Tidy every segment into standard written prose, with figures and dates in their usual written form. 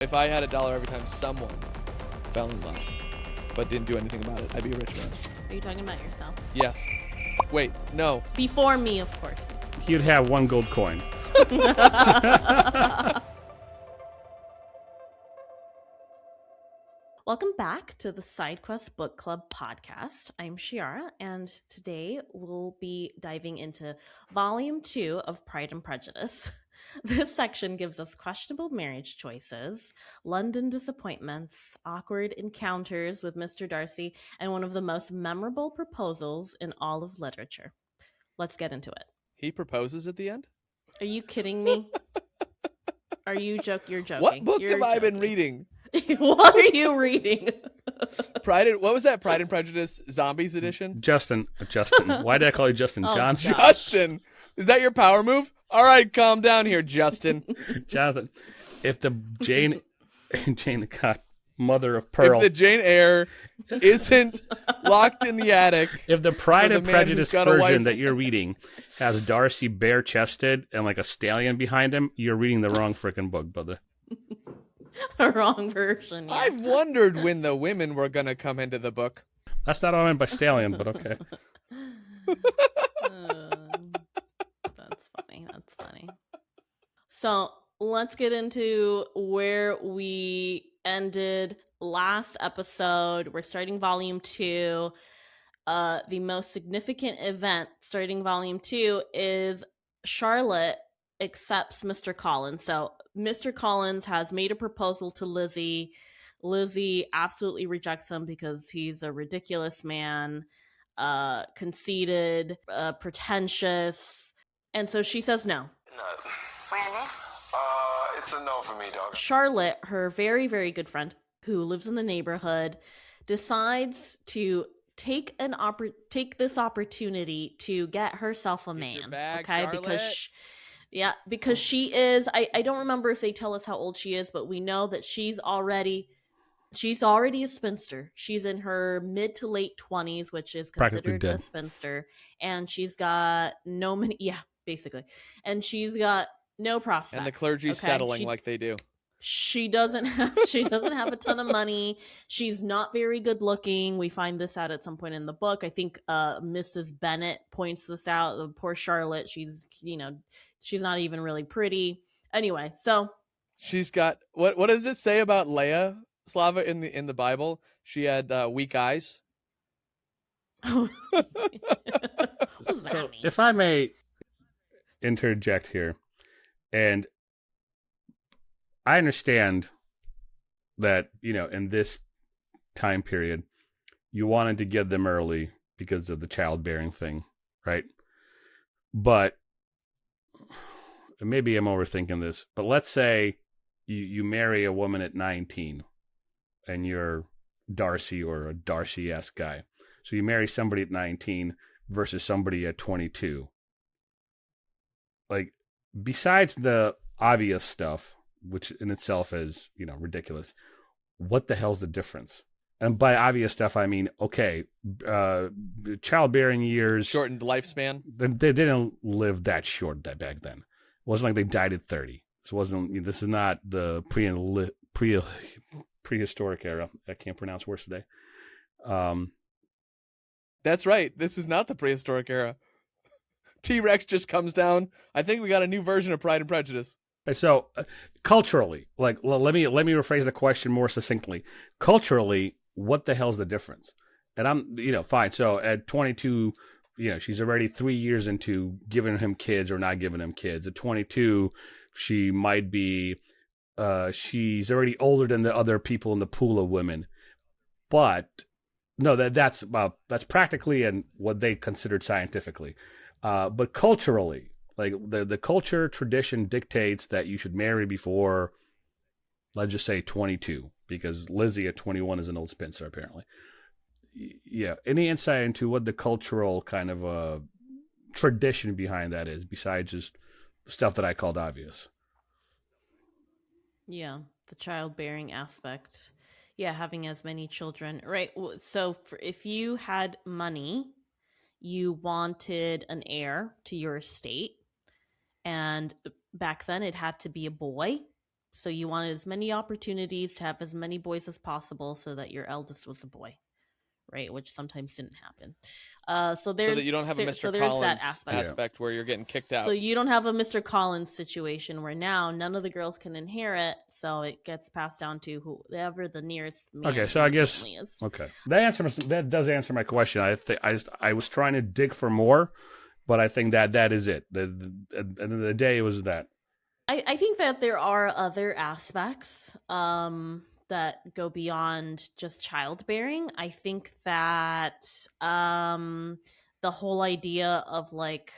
If I had $1 every time someone fell in love, but didn't do anything about it, I'd be a rich man. Are you talking about yourself? Yes. Wait, no. Before me, of course. He'd have 1 gold coin. Welcome back to the SideQuest Book Club podcast. I'm Shiara, and today we'll be diving into Volume 2 of Pride and Prejudice. This section gives us questionable marriage choices, London disappointments, awkward encounters with Mr. Darcy, and one of the most memorable proposals in all of literature. Let's get into it. He proposes at the end? Are you kidding me? You're joking. What book have I been reading? What are you reading? What was that? Pride and Prejudice Zombies edition? Justin. Why did I call you Justin? Oh, John? gosh. Justin! Is that your power move? All right, calm down here, Justin. Jonathan. If the Jane, mother of Pearl. If the Jane Eyre isn't locked in the attic. If the Pride for and the man Prejudice who's got a wife. version that you're reading has Darcy bare-chested and like a stallion behind him, you're reading the wrong freaking book, brother. The wrong version. Yeah. I've wondered when the women were going to come into the book. That's not what I meant by stallion, but okay. That's funny. So let's get into where we ended last episode. We're starting Volume 2. The most significant event starting Volume 2 is Charlotte accepts Mr. Collins. So Mr. Collins has made a proposal to Lizzy. Lizzy absolutely rejects him because he's a ridiculous man, conceited, pretentious. And so she says no. No. Randy? It's a no for me, dog. Charlotte, her very, very good friend who lives in the neighborhood, decides to take this opportunity to get herself a man. Get your bag, okay, Charlotte. because she is. I don't remember if they tell us how old she is, but we know that she's already a spinster. She's in her mid to late 20s, which is considered a spinster, and she's got no money. Yeah, basically, and she's got no prospects. And the clergy's settling like they do. She doesn't have a ton of money. She's not very good looking. We find this out at some point in the book. I think Mrs. Bennett points this out. The poor Charlotte. She's not even really pretty. Anyway, so she's got what does it say about Leia, Slava, in the Bible? She had weak eyes. What does that mean? If I may interject here, and I understand that, in this time period, you wanted to get them early because of the childbearing thing, right? But maybe I'm overthinking this, but let's say you marry a woman at 19 and you're Darcy or a Darcy-esque guy. So you marry somebody at 19 versus somebody at 22. Like, besides the obvious stuff, which in itself is, ridiculous, what the hell's the difference? And by obvious stuff, I mean, okay, childbearing years... Shortened lifespan? They didn't live that short back then. It wasn't like they died at 30. This is not the prehistoric era. I can't pronounce words today. That's right. This is not the prehistoric era. T-Rex just comes down. I think we got a new version of Pride and Prejudice. So, culturally, let me rephrase the question more succinctly. Culturally, what the hell's the difference? And I'm, fine. So at 22, she's already 3 years into giving him kids or not giving him kids. At 22, she might be, she's already older than the other people in the pool of women. But no, that's practically and what they considered scientifically. But culturally, like the culture tradition dictates that you should marry before, let's just say 22, because Lizzy at 21 is an old spinster apparently. Yeah. Any insight into what the cultural kind of tradition behind that is, besides just stuff that I called obvious? Yeah, the childbearing aspect. Yeah, having as many children, right? So if you had money, you wanted an heir to your estate, and back then it had to be a boy. So you wanted as many opportunities to have as many boys as possible so that your eldest was a boy, right? Which sometimes didn't happen. So there's so that you don't have a Mr. So there's Collins that aspect where you're getting kicked out. So you don't have a Mr. Collins situation where now none of the girls can inherit, so it gets passed down to whoever the nearest man Okay, so I guess family is. okay, that does answer my question. I was trying to dig for more, but I think that is it. At the end of the day, it was that. I think that there are other aspects that go beyond just childbearing. I think that the whole idea of like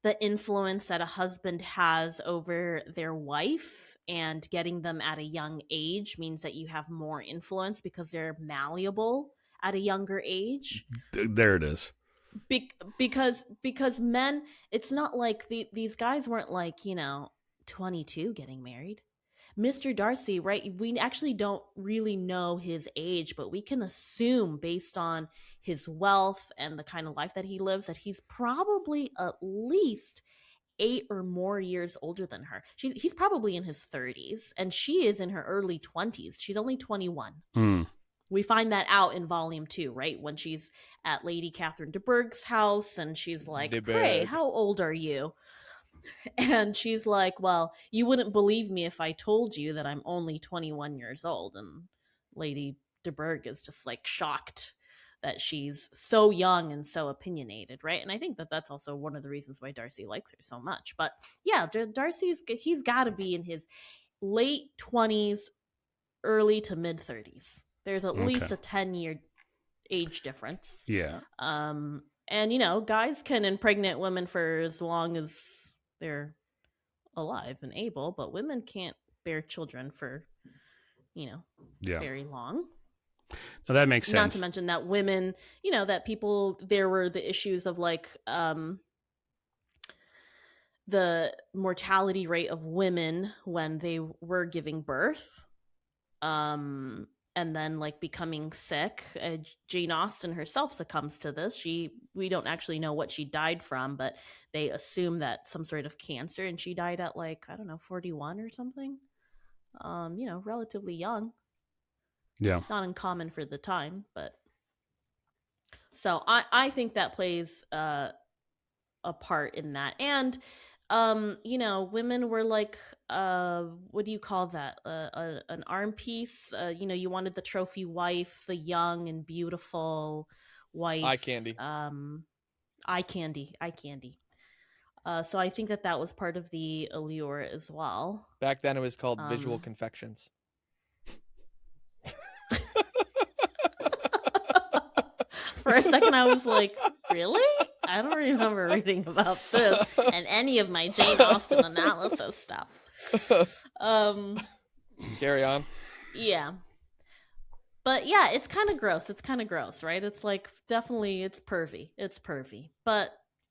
the influence that a husband has over their wife and getting them at a young age means that you have more influence because they're malleable at a younger age. There it is. Because men, it's not like these guys weren't like 22 getting married. Mr. Darcy, right? We actually don't really know his age, but we can assume based on his wealth and the kind of life that he lives that he's probably at least 8 or more years older than her. He's probably in his 30s and she is in her early 20s. She's only 21. We find that out in volume 2, right? When she's at Lady Catherine de Bourgh's house and she's like, "Pray, how old are you?" And she's like, "Well, you wouldn't believe me if I told you that I'm only 21 years old." And Lady de Bourgh is just like shocked that she's so young and so opinionated, right? And I think that that's also one of the reasons why Darcy likes her so much. But yeah, he's got to be in his late 20s, early to mid 30s. There's at least a 10-year age difference. Yeah. And guys can impregnate women for as long as they're alive and able, but women can't bear children for very long. No, that makes sense. Not to mention that women, that people, there were the issues of like the mortality rate of women when they were giving birth. And then like becoming sick. Jane Austen herself succumbs to this. We don't actually know what she died from, but they assume that some sort of cancer, and she died at like, I don't know, 41 or something. Relatively young. Yeah. Not uncommon for the time, but so I think that plays a part in that. And women were like, what do you call that? An arm piece. You wanted the trophy wife, the young and beautiful wife. Eye candy. Eye candy. So I think that was part of the allure as well. Back then it was called visual confections. For a second I was like, really? I don't remember reading about this and any of my Jane Austen analysis stuff. Carry on. Yeah. But yeah, it's kind of gross. Right? It's like, definitely it's pervy. But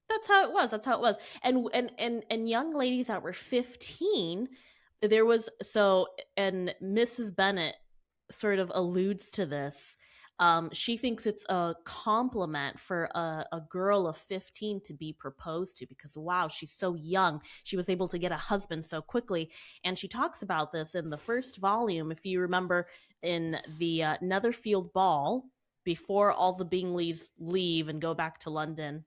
that's how it was. And young ladies that were 15, there was and Mrs. Bennett sort of alludes to this. She thinks it's a compliment for a girl of 15 to be proposed to because, wow, she's so young. She was able to get a husband so quickly. And she talks about this in the first volume. If you remember in the Netherfield Ball, before all the Bingleys leave and go back to London,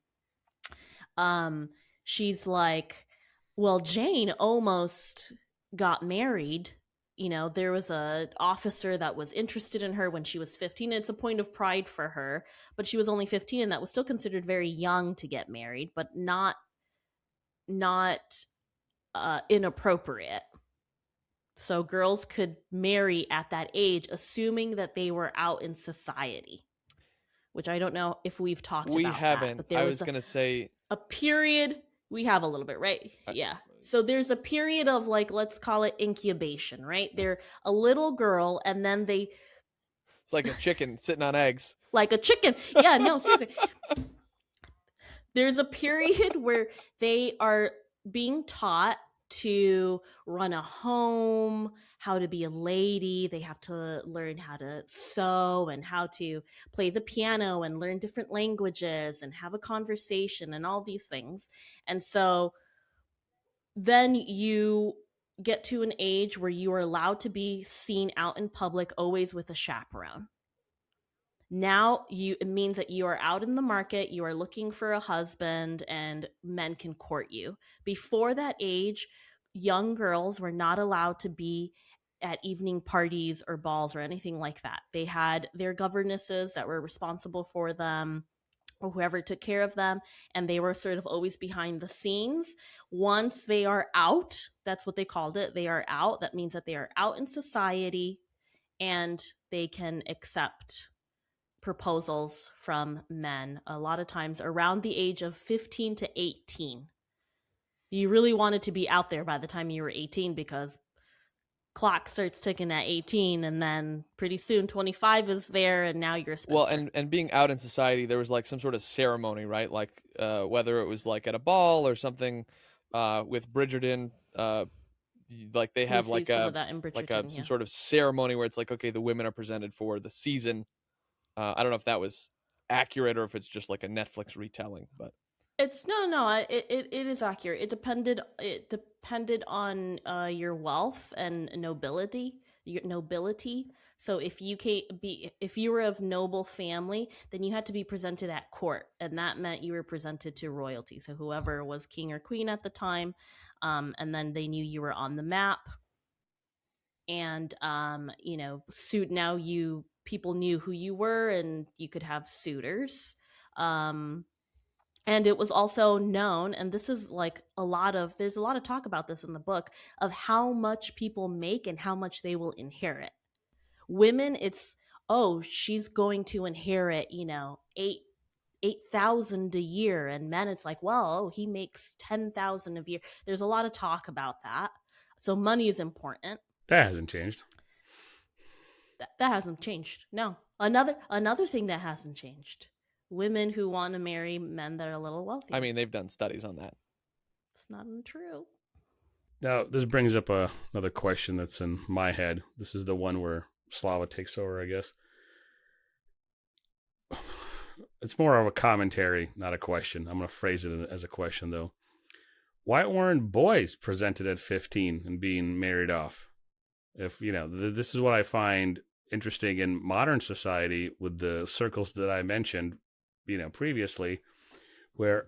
she's like, well, Jane almost got married. There was a officer that was interested in her when she was 15. It's a point of pride for her, but she was only 15, and that was still considered very young to get married, but not inappropriate. So girls could marry at that age, assuming that they were out in society, which I don't know if we've talked about. We haven't. But there was going to say a period. We have a little bit, right? Yeah. So there's a period of like, let's call it incubation, right? They're a little girl and then it's like a chicken sitting on eggs. Like a chicken. Yeah, no, seriously. There's a period where they are being taught to run a home, how to be a lady. They have to learn how to sew and how to play the piano and learn different languages and have a conversation and all these things. And so then you get to an age where you are allowed to be seen out in public, always with a chaperone. Now it means that you are out in the market, you are looking for a husband, and men can court you. Before that age, young girls were not allowed to be at evening parties or balls or anything like that. They had their governesses that were responsible for them, or whoever took care of them, and they were sort of always behind the scenes. Once they are out, that's what they called it, they are out, that means that they are out in society and they can accept proposals from men, a lot of times around the age of 15 to 18. You really wanted to be out there by the time you were 18, because clock starts ticking at 18, and then pretty soon 25 is there, and now you're a spinster. Well, and being out in society, there was like some sort of ceremony, right? Like whether it was like at a ball or something with Bridgerton, like they have like some of that in Bridgerton, some sort of ceremony where it's like, okay, the women are presented for the season. I don't know if that was accurate or if it's just like a Netflix retelling, but it's it is accurate. It depended on your wealth and nobility. So if you were of noble family, then you had to be presented at court, and that meant you were presented to royalty. So whoever was king or queen at the time, and then they knew you were on the map. And people knew who you were, and you could have suitors. And it was also known, and this is like there's a lot of talk about this in the book, of how much people make and how much they will inherit. Women, it's, she's going to inherit, 8,000 a year, and men, it's like, he makes 10,000 a year. There's a lot of talk about that. So money is important. That hasn't changed. That hasn't changed. No. Another thing that hasn't changed. Women who want to marry men that are a little wealthier. I mean, they've done studies on that. It's not untrue. Now, this brings up another question that's in my head. This is the one where Slava takes over, I guess. It's more of a commentary, not a question. I'm going to phrase it as a question, though. Why weren't boys presented at 15 and being married off? If, this is what I find interesting in modern society with the circles that I mentioned, previously, where,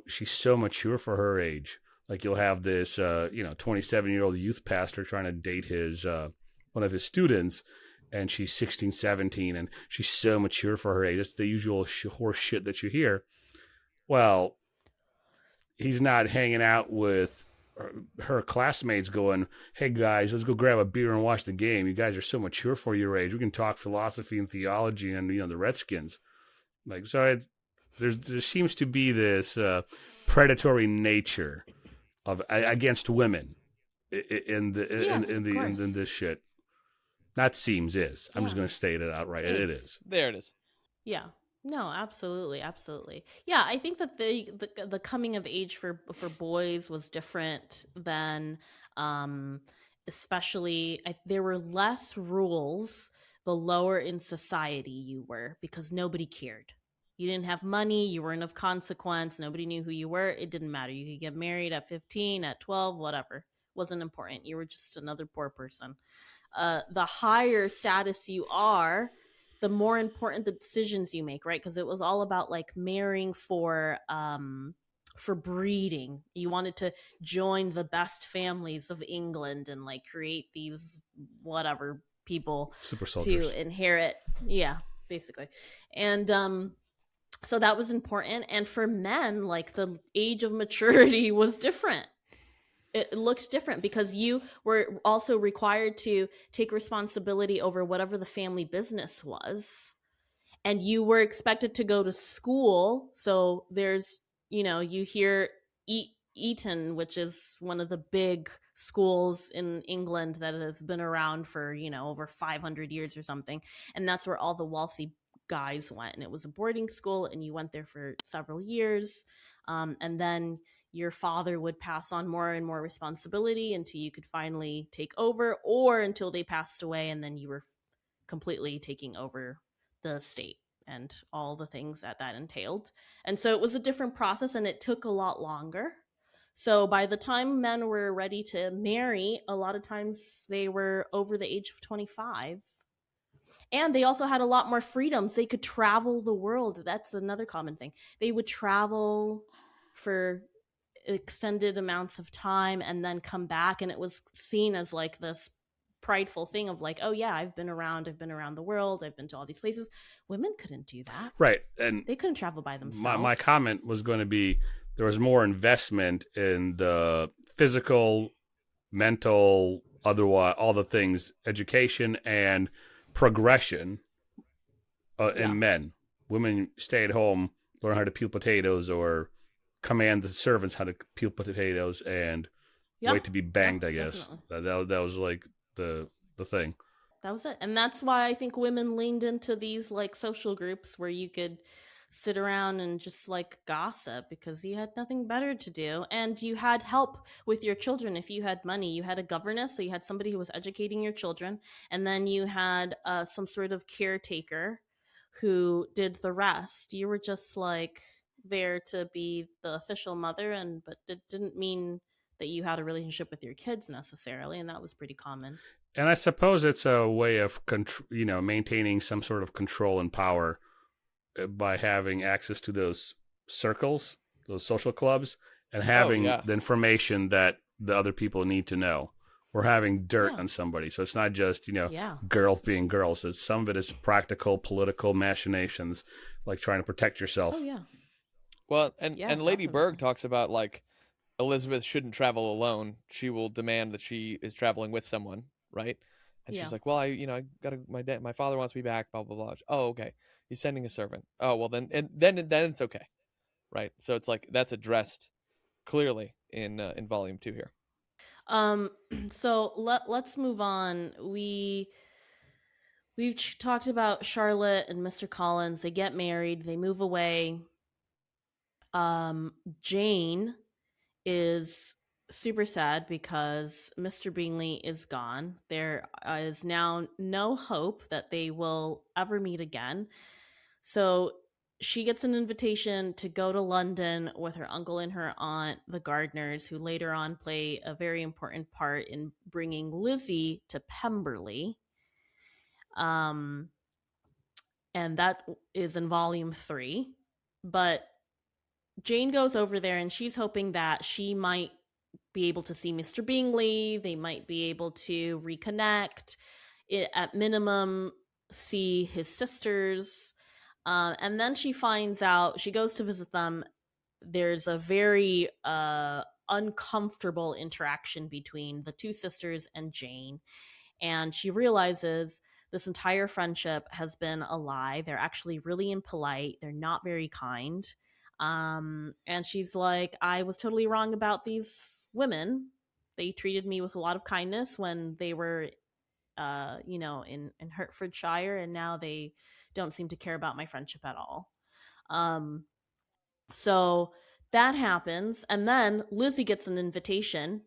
she's so mature for her age. Like you'll have this, 27-year-old youth pastor trying to date his, one of his students, and she's 16, 17, and she's so mature for her age. It's the usual horse shit that you hear. Well, he's not hanging out with her classmates going, hey guys, let's go grab a beer and watch the game. You guys are so mature for your age. We can talk philosophy and theology and, the Redskins. Like, so there seems to be this predatory nature of against women in this shit. Not seems is. I'm just going to state it outright. It is. There it is. Yeah. No, absolutely, absolutely. Yeah, I think that the coming of age for boys was different than, especially there were less rules the lower in society you were, because nobody cared. You didn't have money, you weren't of consequence, nobody knew who you were. It didn't matter. You could get married at 15, at 12, whatever. It wasn't important. You were just another poor person. The higher status you are, the more important the decisions you make, right? Because it was all about like marrying for breeding. You wanted to join the best families of England and like create these whatever people super soldiers to inherit. Yeah, basically. And so that was important. And for men, like the age of maturity was different. It looks different because you were also required to take responsibility over whatever the family business was. And you were expected to go to school. So there's, you hear Eton, which is one of the big schools in England that has been around for, over 500 years or something. And that's where all the wealthy guys went. And it was a boarding school, and you went there for several years. And then your father would pass on more and more responsibility until you could finally take over, or until they passed away and then you were completely taking over the state and all the things that entailed. And so it was a different process, and it took a lot longer. So by the time men were ready to marry, a lot of times they were over the age of 25. And they also had a lot more freedoms. They could travel the world. That's another common thing. They would travel for extended amounts of time and then come back, and it was seen as like this prideful thing of like, oh yeah, I've been around the world, I've been to all these places. Women couldn't do that. Right. And They couldn't travel by themselves. my comment was going to be there was more investment in the physical, mental, otherwise, all the things, education and progression in men. Women stay at home, learn how to peel potatoes or command the servants how to peel potatoes and wait to be banged, I guess. That was like the thing. That was it. And that's why I think women leaned into these like social groups where you could sit around and just like gossip because you had nothing better to do, and you had help with your children. If you had money, you had a governess, so you had somebody who was educating your children, and then you had some sort of caretaker who did the rest. You were just like there to be the official mother, but it didn't mean that you had a relationship with your kids necessarily, and that was pretty common. And I suppose it's a way of maintaining some sort of control and power by having access to those circles, those social clubs, and having the information that the other people need to know, or having dirt on somebody. So it's not just, girls being girls. It's some of it is practical, political machinations, like trying to protect yourself. Oh, yeah. Well, and Lady Berg talks about, like, Elizabeth shouldn't travel alone. She will demand that she is traveling with someone, right? And she's like, well, I gotta, my father wants me back, blah, blah, blah. Oh, okay. He's sending a servant. Oh, well, then it's okay, right? So it's like that's addressed clearly in volume 2 here. So let's move on. We've talked about Charlotte and Mr. Collins. They get married. They move away. Jane is super sad because Mr. Bingley is gone. There is now no hope that they will ever meet again. So she gets an invitation to go to London with her uncle and her aunt, the Gardners, who later on play a very important part in bringing Lizzy to Pemberley. And that is in volume 3. But Jane goes over there and she's hoping that she might be able to see Mr. Bingley. They might be able to reconnect. At minimum, see his sisters. And then she finds out, she goes to visit them. There's a very uncomfortable interaction between the two sisters and Jane. And she realizes this entire friendship has been a lie. They're actually really impolite. They're not very kind. And she's like, I was totally wrong about these women. They treated me with a lot of kindness when they were, in Hertfordshire, and now they don't seem to care about my friendship at all. So that happens. And then Lizzy gets an invitation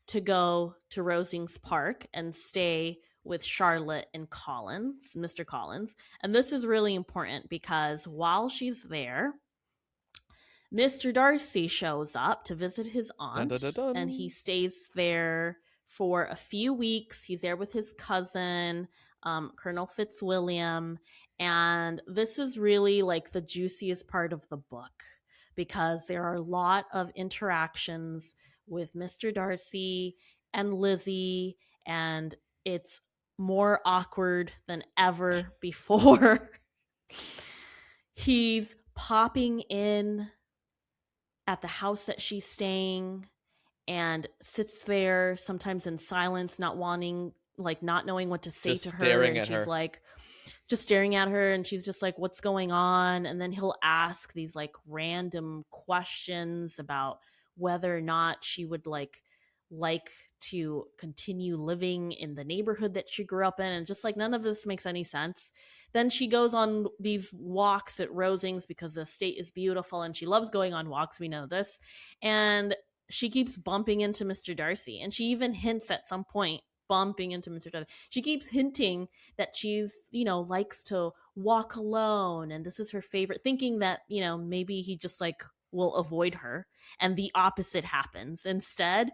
to go to Rosings Park and stay with Charlotte and Collins, Mr. Collins. And this is really important because while she's there, Mr. Darcy shows up to visit his aunt, dun, dun, dun, dun. And he stays there for a few weeks. He's there with his cousin, Colonel Fitzwilliam, and this is really like the juiciest part of the book because there are a lot of interactions with Mr. Darcy and Lizzy, and it's more awkward than ever before. He's popping in at the house that she's staying and sits there sometimes in silence, not knowing what to say Just to her. staring And at she's her. like, just staring at her. And she's just like, what's going on? And then he'll ask these like random questions about whether or not she would like to continue living in the neighborhood that she grew up in. And just like, none of this makes any sense. Then she goes on these walks at Rosings because the estate is beautiful and she loves going on walks. We know this. And she keeps bumping into Mr. Darcy. And she even hints at some point, bumping into Mr. Darcy. She keeps hinting that she's, likes to walk alone. And this is her favorite, thinking that, maybe he just like will avoid her, and the opposite happens. Instead,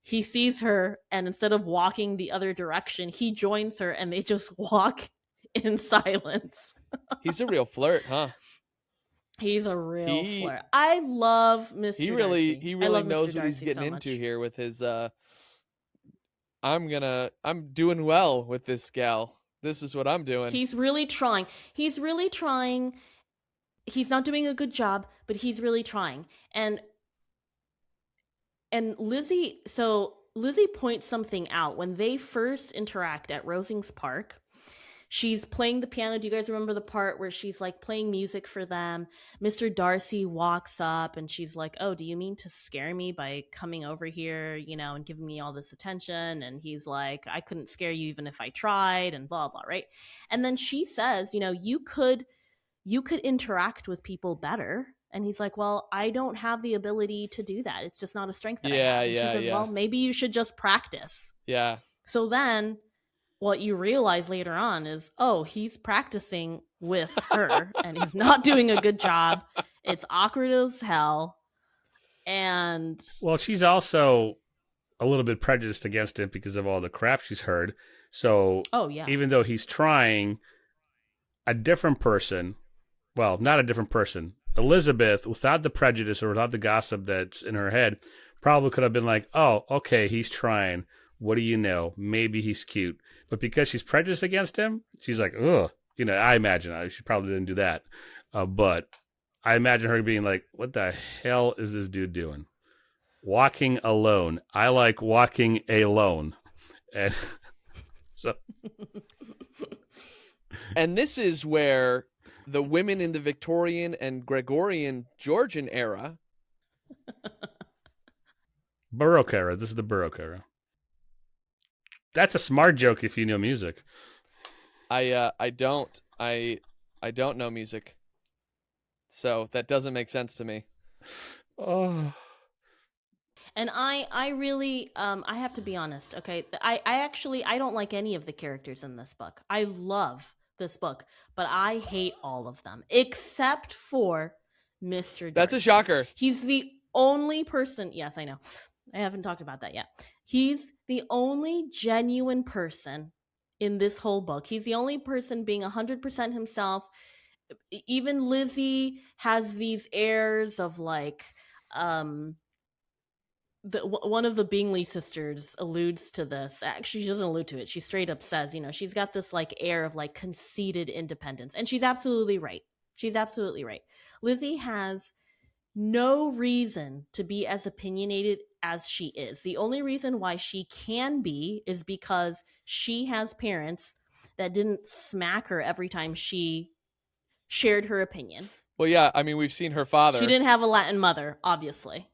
he sees her, and instead of walking the other direction, he joins her, and they just walk in silence. He's a real flirt, huh? He's a real flirt. I love Mr. He Darcy. really knows Mr. what he's Darcy getting so into much. here with his I'm doing well with this gal. This is what I'm doing. He's really trying. He's not doing a good job, but he's really trying. And Lizzy points something out when they first interact at Rosings Park. She's playing the piano. Do you guys remember the part where she's like playing music for them? Mr. Darcy walks up and she's like, "Oh, do you mean to scare me by coming over here, and giving me all this attention?" And he's like, "I couldn't scare you even if I tried," and blah, blah, right? And then she says, "You could interact with people better." And he's like, "Well, I don't have the ability to do that. It's just not a strength that I have." And she says, "Well, maybe you should just practice." Yeah. So then what you realize later on is, oh, he's practicing with her and he's not doing a good job. It's awkward as hell. And well, she's also a little bit prejudiced against him because of all the crap she's heard. So even though he's trying, a different person, well, not a different person, Elizabeth, without the prejudice or without the gossip that's in her head, probably could have been like, "Oh, okay, he's trying. What do you know? Maybe he's cute." But because she's prejudiced against him, she's like, "Ugh." I imagine she probably didn't do that. But I imagine her being like, "What the hell is this dude doing? Walking alone. I like walking alone." And so. And this is where the women in the Victorian and Gregorian Georgian era. Baroque era. This is the Baroque era. That's a smart joke if you know music. I don't know music, so that doesn't make sense to me. Oh. And I really I have to be honest, okay? I don't like any of the characters in this book. I love this book, but I hate all of them except for Mr. Darcy. That's a shocker. He's the only person. Yes, I know. I haven't talked about that yet. He's the only genuine person in this whole book. He's the only person being 100% himself. Even Lizzy has these airs of like, one of the Bingley sisters alludes to this. Actually, she doesn't allude to it. She straight up says, she's got this like air of like conceited independence. And she's absolutely right. Lizzy has no reason to be as opinionated as she is. The only reason why she can be is because she has parents that didn't smack her every time she shared her opinion. Well, yeah, I mean, we've seen her father. She didn't have a Latin mother, obviously.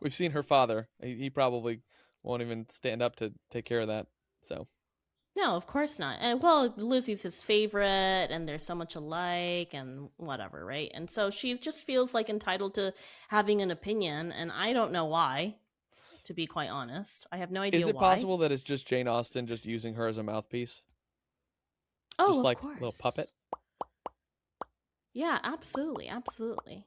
We've seen her father. He probably won't even stand up to take care of that. So. No, of course not. And well, Lizzy's his favorite, and they're so much alike, and whatever, right? And so she just feels like entitled to having an opinion, and I don't know why, to be quite honest. I have no idea why. Is it possible that it's just Jane Austen just using her as a mouthpiece? Oh, just like of course. A little puppet? Yeah, absolutely.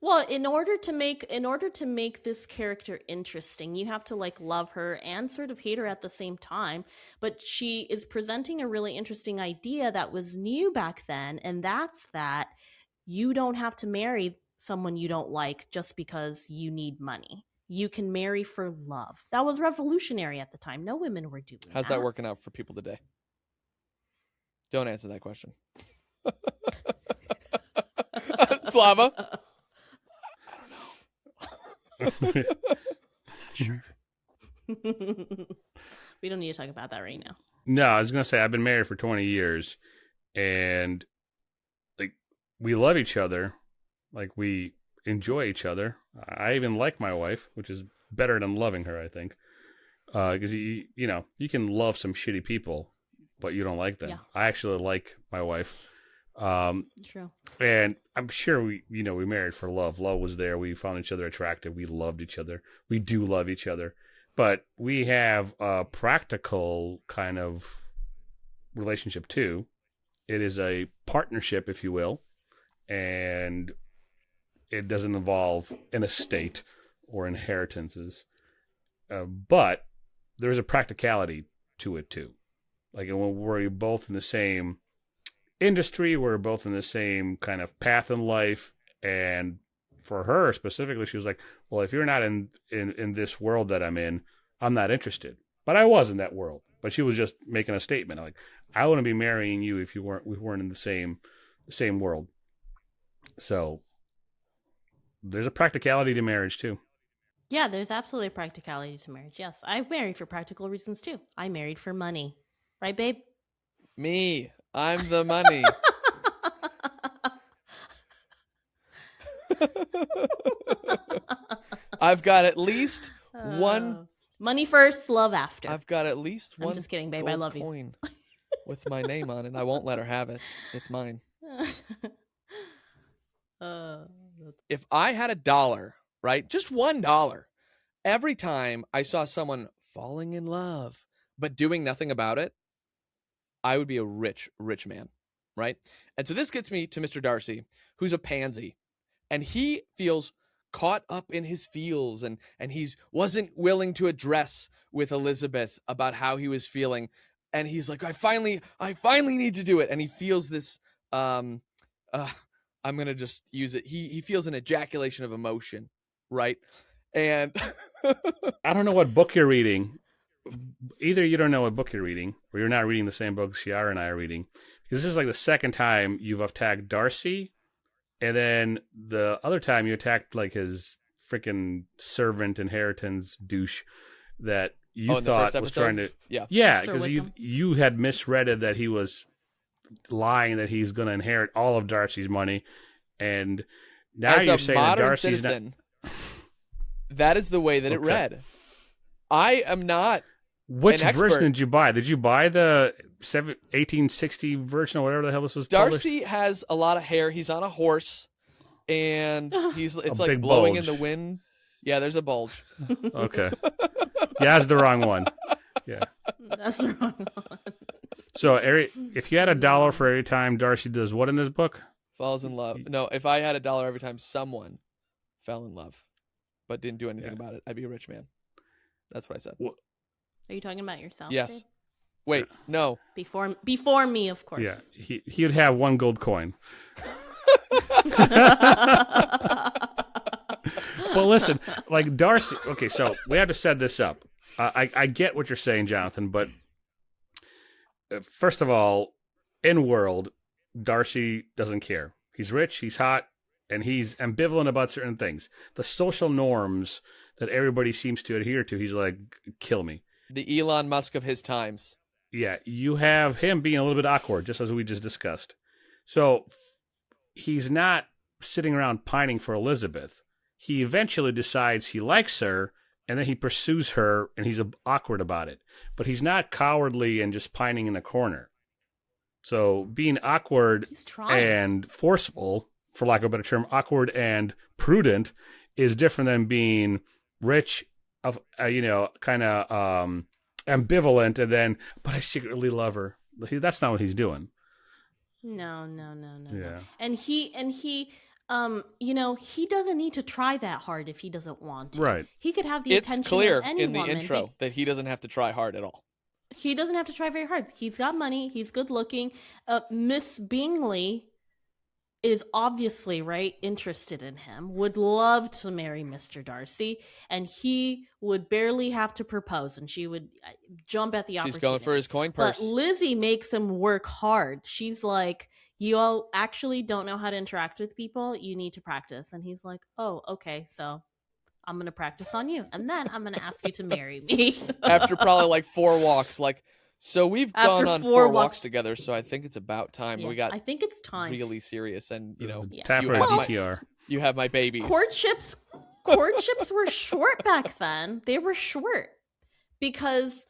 Well, in order to make this character interesting, you have to like love her and sort of hate her at the same time. But she is presenting a really interesting idea that was new back then, and that's that you don't have to marry someone you don't like just because you need money. You can marry for love. That was revolutionary at the time. No women were doing that. How's that working out for people today? Don't answer that question. Slava? Sure. We don't need to talk about that right now. No, I was gonna say I've been married for 20 years, and like we love each other, like we enjoy each other. I even like my wife, which is better than loving her, I think, because you can love some shitty people, but you don't like them. Yeah. I actually like my wife. True. And I'm sure we married for love. Love was there. We found each other attractive. We loved each other. We do love each other. But we have a practical kind of relationship too. It is a partnership, if you will. And it doesn't involve an estate or inheritances. But there's a practicality to it too. Like when we're both in the same industry, we're both in the same kind of path in life. And for her specifically, she was like, well, if you're not in this world that I'm in, I'm not interested. But I was in that world. But she was just making a statement. Like, I wouldn't be marrying you if we weren't in the same world. So there's a practicality to marriage too. Yeah, there's absolutely a practicality to marriage. Yes, I married for practical reasons too. I married for money. Right, babe? Me. I'm the money. I've got at least one. Money first, love after. I've got at least one. I'm just kidding, babe. I love you. Coin with my name on it. I won't let her have it. It's mine. If I had $1, right, just $1, every time I saw someone falling in love but doing nothing about it, I would be a rich, rich man, right? And so this gets me to Mr. Darcy, who's a pansy, and he feels caught up in his feels, and he wasn't willing to address with Elizabeth about how he was feeling, and he's like, I finally need to do it, and he feels this I'm gonna just use it, he feels an ejaculation of emotion, right? And I don't know what book you're reading. Either you don't know what book you're reading, or you're not reading the same book Shiara and I are reading. Because this is like the second time you've attacked Darcy, and then the other time you attacked like his freaking servant inheritance douche that you thought was trying to. Yeah, because you had misread it that he was lying that he's going to inherit all of Darcy's money, and now as you're a saying that Darcy's citizen, that is the way that it read. I am not. Which version did you buy? Did you buy the 1860 version or whatever the hell this was published? Darcy has a lot of hair. He's on a horse, and it's like blowing in the wind. Yeah, there's a bulge. Okay. Yeah, that's the wrong one. Yeah. That's the wrong one. So, if you had $1 for every time Darcy does what in this book? Falls in love. No, if I had $1 every time someone fell in love, but didn't do anything about it, I'd be a rich man. That's what I said. Are you talking about yourself? Yes. Babe? Wait, no. Before me, of course. Yeah, he would have one gold coin. Well, listen, like Darcy. Okay, so we have to set this up. I get what you're saying, Jonathan, but first of all, in world, Darcy doesn't care. He's rich, he's hot, and he's ambivalent about certain things. The social norms that everybody seems to adhere to, he's like, kill me. The Elon Musk of his times. Yeah, you have him being a little bit awkward, just as we just discussed. So he's not sitting around pining for Elizabeth. He eventually decides he likes her, and then he pursues her, and he's awkward about it. But he's not cowardly and just pining in a corner. So being awkward and forceful, for lack of a better term, awkward and prudent, is different than being rich, kind of ambivalent, and then, but I secretly love her. That's not what he's doing. No. Yeah. And he he doesn't need to try that hard if he doesn't want to. Right. He could have the attention of any woman. It's clear in the intro that he doesn't have to try hard at all. He doesn't have to try very hard. He's got money. He's good looking. Miss Bingley is obviously interested in him, would love to marry Mr. Darcy, and he would barely have to propose, and she would jump at the opportunity. She's going for his coin purse. But Lizzy makes him work hard. She's like, you all actually don't know how to interact with people. You need to practice. And he's like, oh, okay, so I'm going to practice on you, and then I'm going to ask you to marry me. After probably like 4 walks, so we've gone on 4 walks together, so I think it's about time. Yeah, I think it's time. Really serious, and time for a DTR. You have my babies. Courtships were short back then. They were short because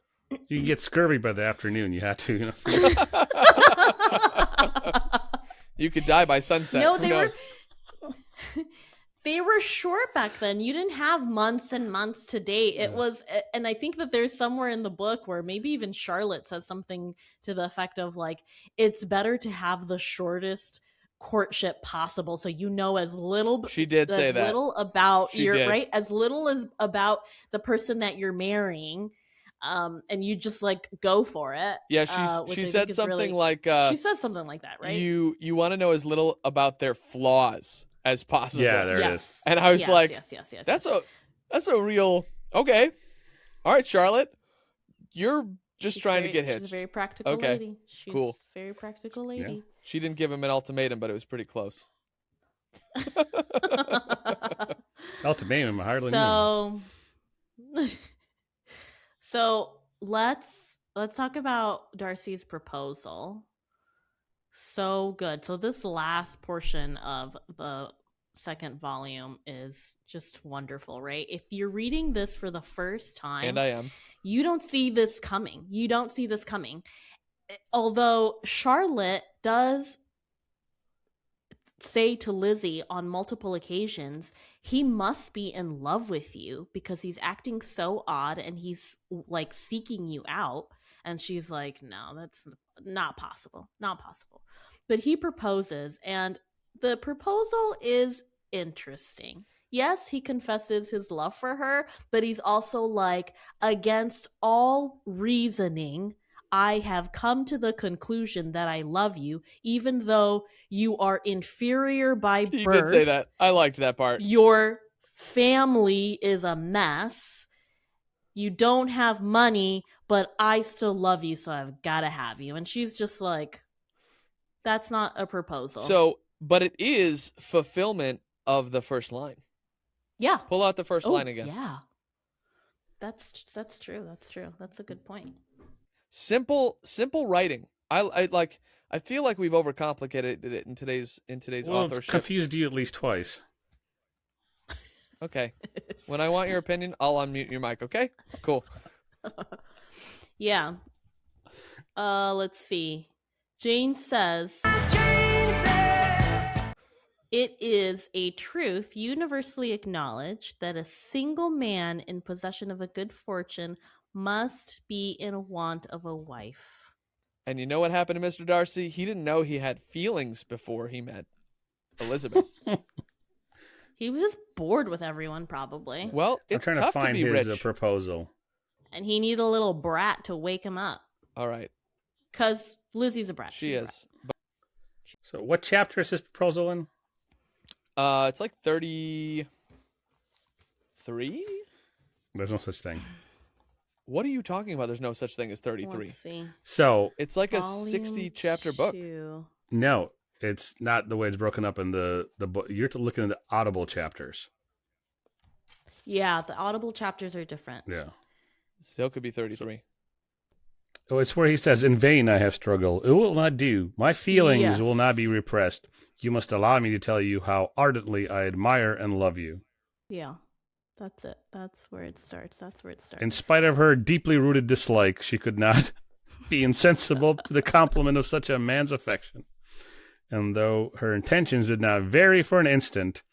you can get scurvy by the afternoon. You have to. You could die by sunset. No, they were short back then. You didn't have months and months to date. It was, and I think that there's somewhere in the book where maybe even Charlotte says something to the effect of it's better to have the shortest courtship possible, so you know as little she did say that little about she your did. right as little as about the person that you're marrying, and you just like go for it. Yeah, she said something really, like she said something like that, right? You want to know as little about their flaws as possible. Yeah, there it is. And I was like, yes. That's a real okay. All right, Charlotte, you're just trying to get hitched. She's a very practical lady. She's cool. A very practical lady. Yeah. She didn't give him an ultimatum, but it was pretty close. Ultimatum, I hardly knew. So let's talk about Darcy's proposal. So good. So this last portion of the second volume is just wonderful, right? If you're reading this for the first time, and I am, you don't see this coming. Although Charlotte does say to Lizzy on multiple occasions, he must be in love with you because he's acting so odd and he's like seeking you out. And she's like, no, that's not possible. But he proposes, and the proposal is interesting. Yes, he confesses his love for her, but he's also like, against all reasoning, I have come to the conclusion that I love you, even though you are inferior by birth. He did say that. I liked that part. Your family is a mess. You don't have money, but I still love you, so I've got to have you. And she's just like, that's not a proposal. So, but it is fulfillment of the first line. Yeah. Pull out the first line again. Yeah. That's true. That's a good point. Simple writing. I feel like we've overcomplicated it in today's authorship. Confused you at least twice. Okay. When I want your opinion, I'll unmute your mic, okay? Cool. Yeah. Let's see. Jane says, it is a truth universally acknowledged that a single man in possession of a good fortune must be in want of a wife. And you know what happened to Mr. Darcy? He didn't know he had feelings before he met Elizabeth. He was just bored with everyone, probably. Well, it's I'm trying tough to find be his rich. Proposal. And he needed a little brat to wake him up. All right. Because Lizzy's a brat. She is. So what chapter is this proposal in? It's like 33? There's no such thing. What are you talking about? There's no such thing as 33. Let's see. So it's like a 60 chapter book. No, it's not the way it's broken up in the book. You're looking at the Audible chapters. Yeah, the Audible chapters are different. Yeah. Still could be 33. Oh, it's where he says, "In vain I have struggled. It will not do. My feelings will not be repressed. You must allow me to tell you how ardently I admire and love you." Yeah, that's it. That's where it starts. In spite of her deeply rooted dislike, she could not be insensible to the compliment of such a man's affection. And though her intentions did not vary for an instant,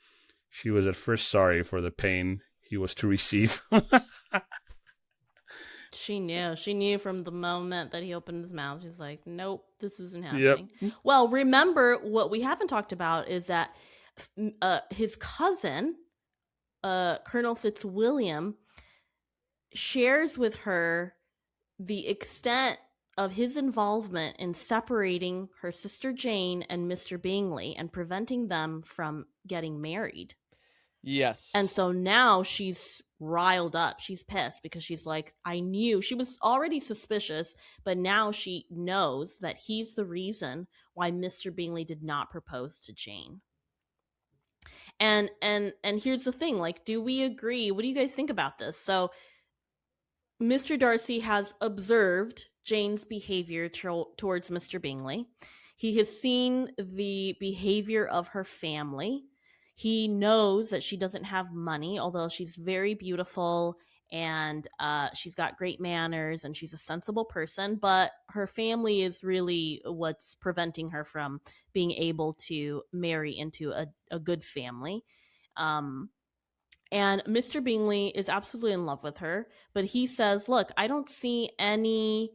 she was at first sorry for the pain he was to receive. She knew from the moment that he opened his mouth. She's like, nope, this isn't happening. Yep. Well, remember, what we haven't talked about is that his cousin, Colonel Fitzwilliam, shares with her the extent of his involvement in separating her sister Jane and Mr. Bingley and preventing them from getting married. Yes. And so now she's riled up. She's pissed because she's like, I knew. She was already suspicious, but now she knows that he's the reason why Mr. Bingley did not propose to Jane. And here's the thing, like, do we agree? What do you guys think about this? So Mr. Darcy has observed Jane's behavior towards Mr. Bingley. He has seen the behavior of her family. He knows that she doesn't have money, although she's very beautiful and she's got great manners and she's a sensible person, but her family is really what's preventing her from being able to marry into a good family. And Mr. Bingley is absolutely in love with her, but he says, look, I don't see any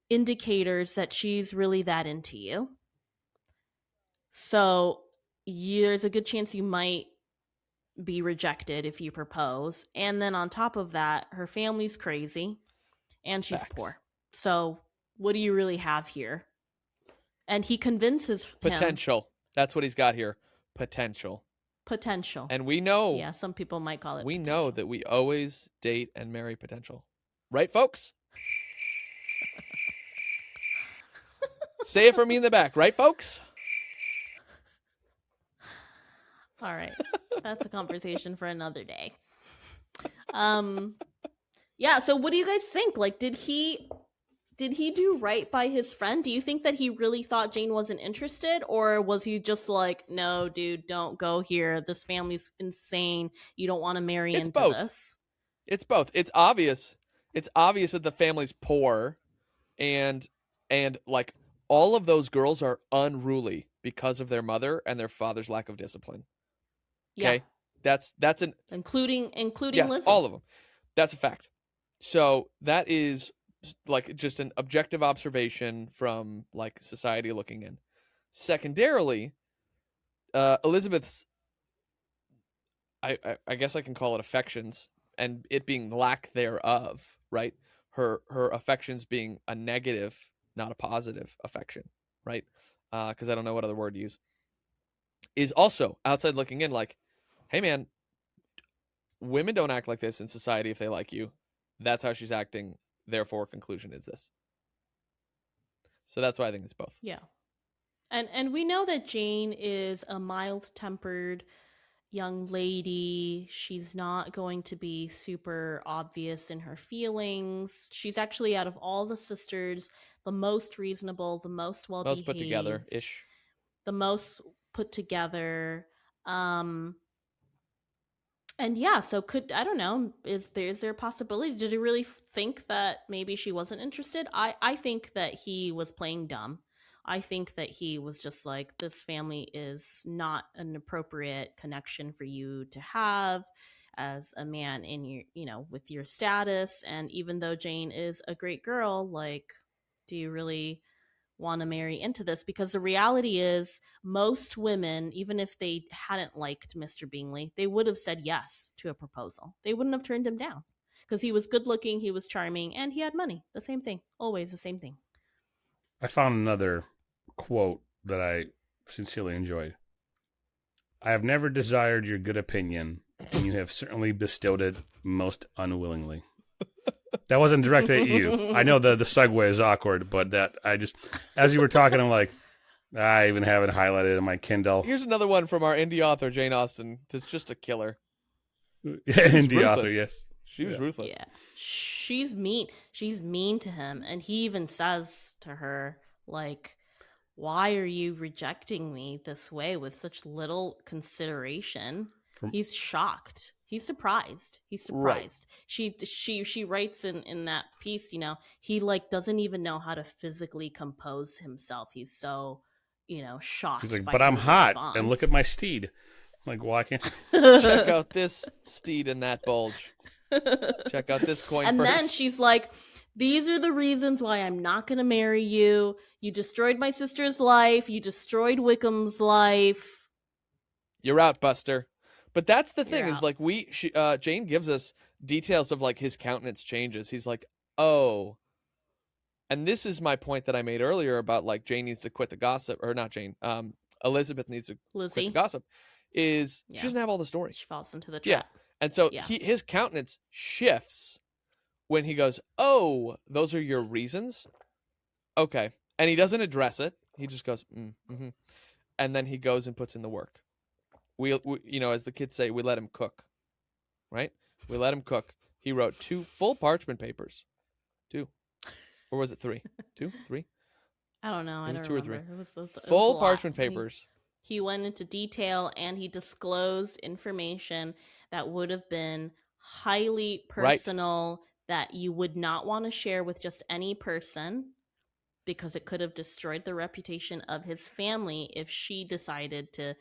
indicators that she's really that into you. So there's a good chance you might be rejected if you propose. And then on top of that, her family's crazy and she's poor. So what do you really have here? And he convinces potential. That's what he's got here. Potential. And we know. Yeah, some people might call it We potential. know that we always date and marry potential. Right, folks? Say it for me in the back. Right, folks? All right. That's a conversation for another day. Yeah, so what do you guys think? Like, did he do right by his friend? Do you think that he really thought Jane wasn't interested? Or was he just like, no, dude, don't go here. This family's insane. You don't want to marry into this. It's both. It's obvious. It's obvious that the family's poor and like all of those girls are unruly because of their mother and their father's lack of discipline. Okay? Yeah. That's an including yes, Lizzy. all of them. That's a fact. So that is like just an objective observation from like society looking in. Secondarily, Elizabeth's I guess I can call it affections and it being lack thereof, right? Her affections being a negative, not a positive affection, right? Because I don't know what other word to use. Is also outside looking in like, hey man, women don't act like this in society if they like you. That's how she's acting. Therefore, conclusion is this. So that's why I think it's both. Yeah. And we know that Jane is a mild-tempered young lady. She's not going to be super obvious in her feelings. She's actually, out of all the sisters, the most reasonable, the most well-behaved. Most put together-ish. The most put together. And yeah, so I don't know, is there a possibility? Did he really think that maybe she wasn't interested? I think that he was playing dumb. I think that he was just like, this family is not an appropriate connection for you to have as a man in your, with your status. And even though Jane is a great girl, like, do you really want to marry into this? Because the reality is most women, even if they hadn't liked Mr. Bingley, they would have said yes to a proposal. They wouldn't have turned him down because he was good looking, he was charming, and he had money. The same thing. Always the same thing. I found another quote that I sincerely enjoyed. I have never desired your good opinion, and you have certainly bestowed it most unwillingly. That wasn't directed at you. I know the segue is awkward, but that I just, as you were talking, I'm like, I even have it highlighted in my Kindle. Here's another one from our indie author, Jane Austen. It's just a killer. Indie author, yes. She was ruthless. Yeah. She's mean. She's mean to him. And he even says to her, like, why are you rejecting me this way with such little consideration? He's shocked. He's surprised. Right. She writes in that piece, he like doesn't even know how to physically compose himself. He's so, shocked. He's like, by but I'm hot response. and look at my steed. I'm like, well, I can't. Check out this steed in that bulge. Check out this coin and purse. Then she's like, these are the reasons why I'm not going to marry you. You destroyed my sister's life. You destroyed Wickham's life. You're out, Buster. But that's the thing is like Jane gives us details of like his countenance changes. He's like, oh, and this is my point that I made earlier about like Jane needs to quit the gossip, or not Jane. Elizabeth needs to quit the gossip. She doesn't have all the stories. She falls into the trap. Yeah, and so his countenance shifts when he goes, oh, those are your reasons? Okay, and he doesn't address it. He just goes, mm-hmm, and then he goes and puts in the work. We, as the kids say, we let him cook, right? We let him cook. He wrote 2 full parchment papers. 2. Or was it 3? 2? 3? I don't know. I don't 2 remember. or 3. It was full parchment papers. He went into detail and he disclosed information that would have been highly personal, that you would not want to share with just any person, because it could have destroyed the reputation of his family if she decided to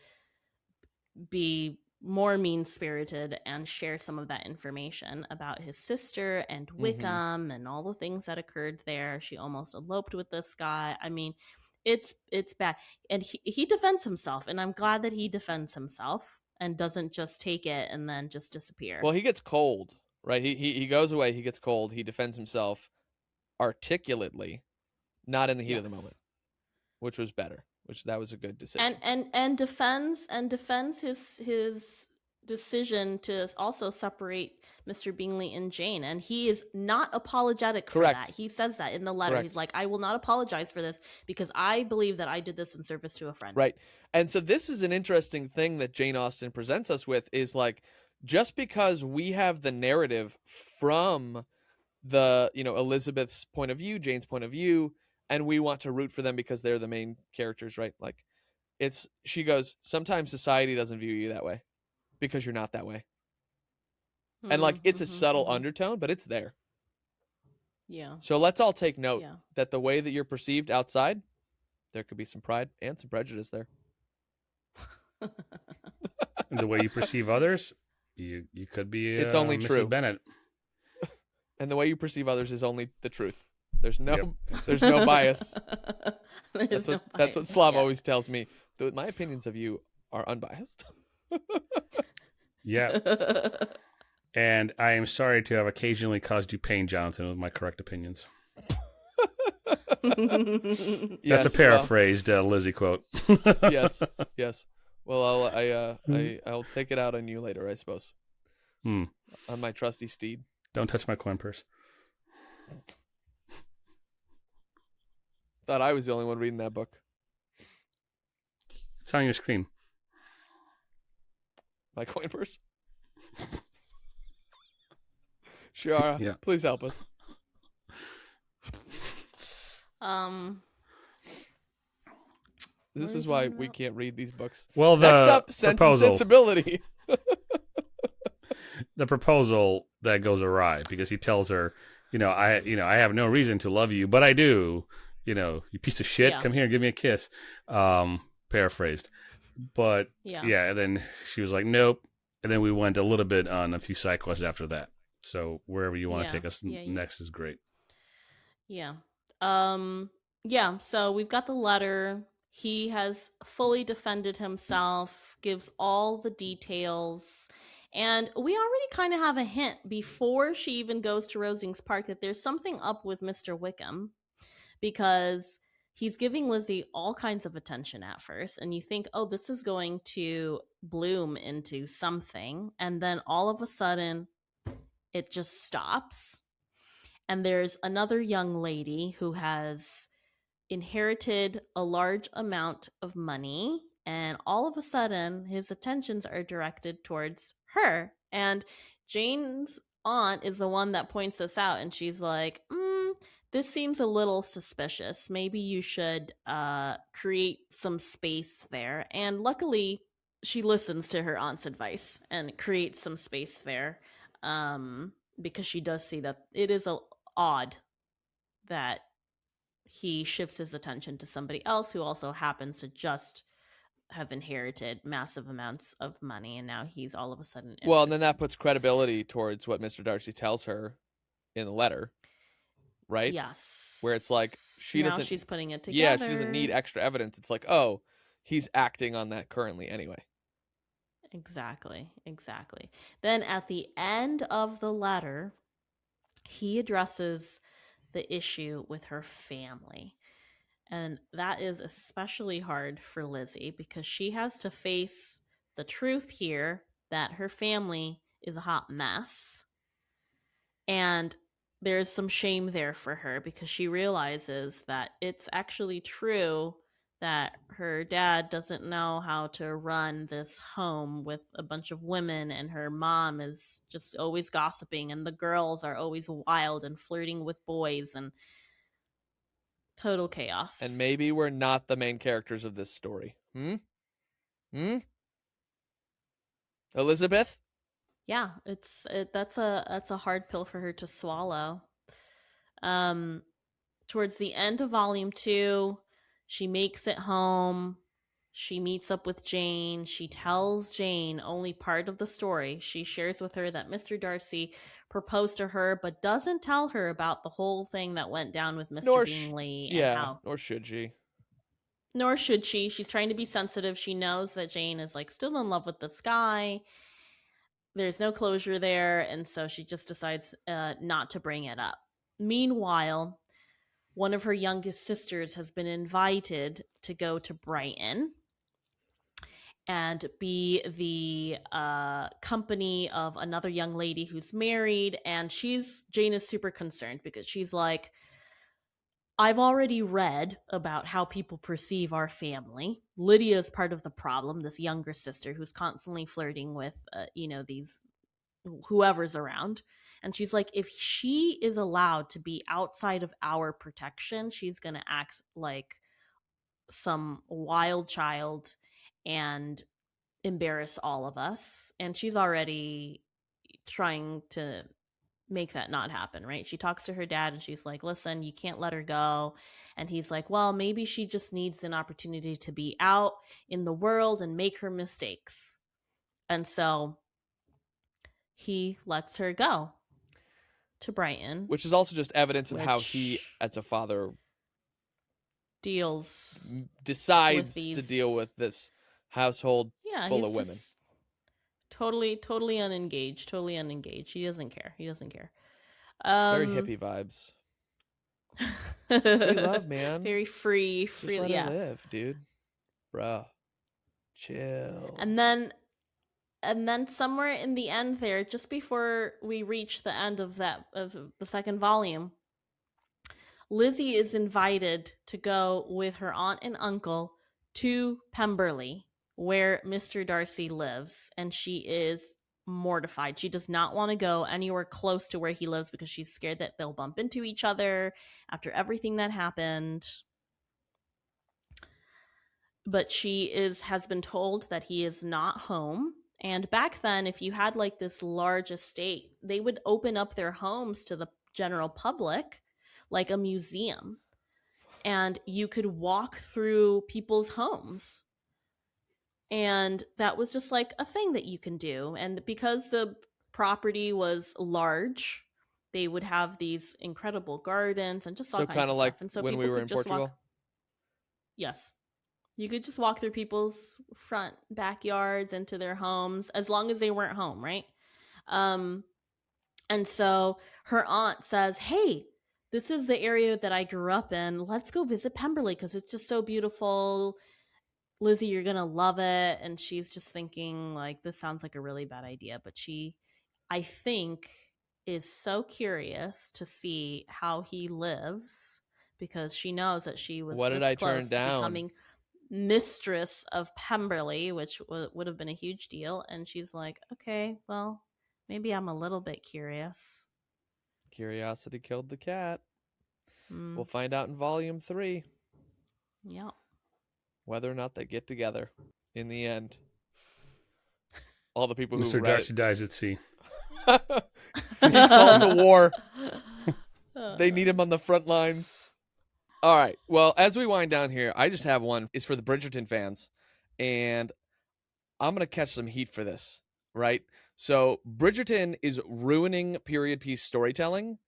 be more mean-spirited and share some of that information about his sister and Wickham and all the things that occurred there. She almost eloped with this guy. I mean, It's bad. And he defends himself, and I'm glad that he defends himself and doesn't just take it and then just disappear. Well, he gets cold, right? He goes away, he gets cold, he defends himself articulately, not in the heat of the moment, which was better. That was a good decision. And defends his decision to also separate Mr. Bingley and Jane, and he is not apologetic for that. He says that in the letter. He's like, I will not apologize for this because I believe that I did this in service to a friend. Right. And so this is an interesting thing that Jane Austen presents us with, is like, just because we have the narrative from the, Elizabeth's point of view, Jane's point of view, and we want to root for them because they're the main characters, right? Like, she goes, sometimes society doesn't view you that way because you're not that way. And like, it's a subtle undertone, but it's there. Yeah. So let's all take note that the way that you're perceived outside, there could be some pride and some prejudice there. And the way you perceive others, you could be it's only Mrs. true. Bennett. And the way you perceive others is only the truth. There's no bias. That's what Slava always tells me. My opinions of you are unbiased. Yeah. And I am sorry to have occasionally caused you pain, Jonathan, with my correct opinions. That's a paraphrased Lizzy quote. Yes. Well, I'll take it out on you later, I suppose. On my trusty Steed. Don't touch my coin purse. Thought I was the only one reading that book. It's on your screen. My coin purse? Shiara, please help us. This is why we can't read these books. Well, next up, Sense and Sensibility. The proposal that goes awry because he tells her, I have no reason to love you, but I do. You piece of shit, come here and give me a kiss. Paraphrased. But and then she was like, nope. And then we went a little bit on a few side quests after that. So wherever you want to take us next is great. Yeah. So we've got the letter. He has fully defended himself, gives all the details. And we already kind of have a hint before she even goes to Rosings Park that there's something up with Mr. Wickham, because he's giving Lizzy all kinds of attention at first, and you think, oh, this is going to bloom into something, and then all of a sudden it just stops. And there's another young lady who has inherited a large amount of money, and all of a sudden his attentions are directed towards her. And Jane's aunt is the one that points this out, and she's like, this seems a little suspicious. Maybe you should create some space there. And luckily, she listens to her aunt's advice and creates some space there, because she does see that it is odd that he shifts his attention to somebody else who also happens to just have inherited massive amounts of money, and now he's all of a sudden interested. Well, and then that puts credibility towards what Mr. Darcy tells her in the letter. Right? Yes. Where it's like she's putting it together. Yeah, she doesn't need extra evidence. It's like, oh, he's acting on that currently anyway. Exactly. Then at the end of the letter, he addresses the issue with her family. And that is especially hard for Lizzy because she has to face the truth here that her family is a hot mess. And there's some shame there for her because she realizes that it's actually true that her dad doesn't know how to run this home with a bunch of women, and her mom is just always gossiping, and the girls are always wild and flirting with boys, and total chaos. And maybe we're not the main characters of this story. Elizabeth? Yeah, that's a hard pill for her to swallow. Towards the end of volume 2, she makes it home. She meets up with Jane. She tells Jane only part of the story. She shares with her that Mr. Darcy proposed to her, but doesn't tell her about the whole thing that went down with Mr. Bingley. Nor should she. Nor should she. She's trying to be sensitive. She knows that Jane is like still in love with this guy. There's no closure there, and so she just decides not to bring it up. Meanwhile, one of her youngest sisters has been invited to go to Brighton and be the company of another young lady who's married. And Jane is super concerned because she's like, I've already read about how people perceive our family. Lydia is part of the problem, this younger sister who's constantly flirting with, these whoever's around. And she's like, if she is allowed to be outside of our protection, she's going to act like some wild child and embarrass all of us. And she's already trying to make that not happen, right? She talks to her dad and she's like, listen, you can't let her go. And he's like, well, maybe she just needs an opportunity to be out in the world and make her mistakes. And so he lets her go to Brighton. Which is also just evidence of how he, as a father, decides to deal with this household full of women. Totally unengaged. He doesn't care. Very hippie vibes. Free love, man. Very free. Just let her live, dude. Bruh. Chill. And then somewhere in the end there, just before we reach the end of the second volume, Lizzy is invited to go with her aunt and uncle to Pemberley, where Mr. Darcy lives, and she is mortified. She does not want to go anywhere close to where he lives because she's scared that they'll bump into each other after everything that happened. But she has been told that he is not home. And back then, if you had like this large estate, they would open up their homes to the general public like a museum. And you could walk through people's homes. And that was just like a thing that you can do. And because the property was large, they would have these incredible gardens and just all kinds of stuff. So kind of like when we were in Portugal? Yes. You could just walk through people's front backyards into their homes as long as they weren't home, right? And so her aunt says, hey, this is the area that I grew up in. Let's go visit Pemberley because it's just so beautiful. Lizzy, you're going to love it. And she's just thinking, like, this sounds like a really bad idea. But she, I think, is so curious to see how he lives because she knows that she was close to becoming mistress of Pemberley, which would have been a huge deal. And she's like, okay, well, maybe I'm a little bit curious. Curiosity killed the cat. We'll find out in volume 3. Yeah. Whether or not they get together in the end. All the people who Mr. Darcy dies at sea. He's called to war. They need him on the front lines. All right. Well, as we wind down here, I just have one. It's for the Bridgerton fans. And I'm going to catch some heat for this, right? So Bridgerton is ruining period piece storytelling.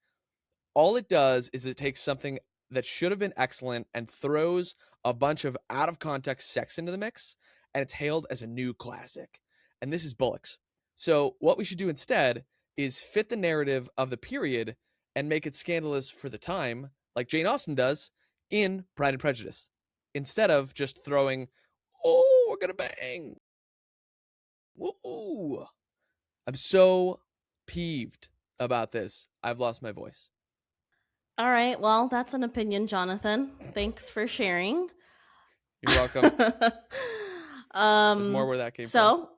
All it does is it takes something that should have been excellent and throws a bunch of out-of-context sex into the mix, and it's hailed as a new classic. And this is Bullock's. So what we should do instead is fit the narrative of the period and make it scandalous for the time, like Jane Austen does in Pride and Prejudice, instead of just throwing, oh, we're gonna bang. Woo! I'm so peeved about this. I've lost my voice. All right. Well, that's an opinion, Jonathan. Thanks for sharing. You're welcome. There's more where that came from.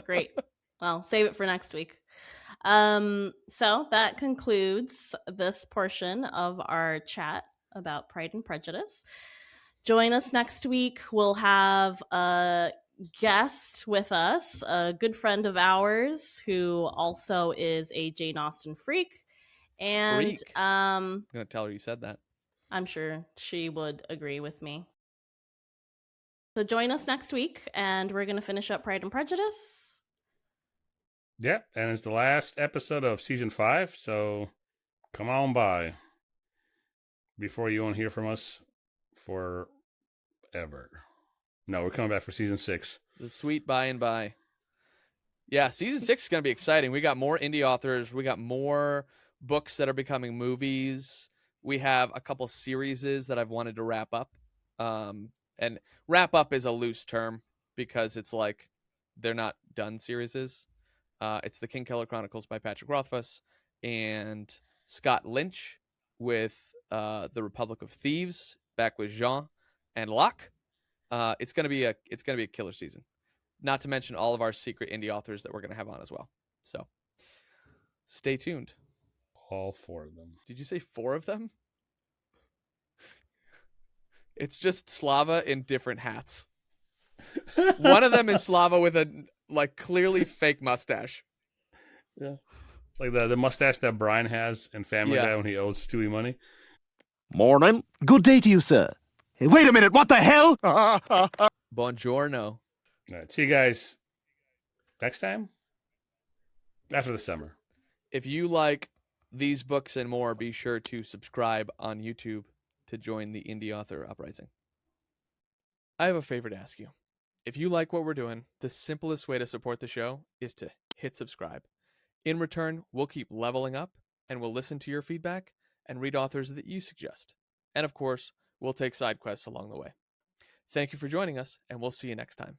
Great. Well, save it for next week. So that concludes this portion of our chat about Pride and Prejudice. Join us next week. We'll have a guest with us, a good friend of ours who also is a Jane Austen freak. And I'm gonna tell her you said that. I'm sure she would agree with me. So join us next week, and we're gonna finish up Pride and Prejudice. Yep, and it's the last episode of season 5, so come on by before you won't hear from us for ever. No, we're coming back for season 6. The sweet by and by. Yeah, season 6 is going to be exciting. We got more indie authors. We got more books that are becoming movies. We have a couple series that I've wanted to wrap up. And wrap up is a loose term because it's like they're not done series. It's the Kingkiller Chronicles by Patrick Rothfuss and Scott Lynch with the Republic of Thieves back with Jean and Locke. It's gonna be a killer season. Not to mention all of our secret indie authors that we're gonna have on as well. So stay tuned. All 4 of them. Did you say 4 of them? It's just Slava in different hats. One of them is Slava with a clearly fake mustache. Yeah. Like the mustache that Brian has in Family Guy when he owes Stewie money. Morning. Good day to you, sir. Hey, wait a minute. What the hell? Buongiorno. All right. See you guys next time after the summer. If you like these books and more, be sure to subscribe on YouTube to join the Indie Author Uprising. I have a favor to ask you. If you like what we're doing, the simplest way to support the show is to hit subscribe. In return, we'll keep leveling up, and we'll listen to your feedback and read authors that you suggest. And of course, we'll take side quests along the way. Thank you for joining us, and we'll see you next time.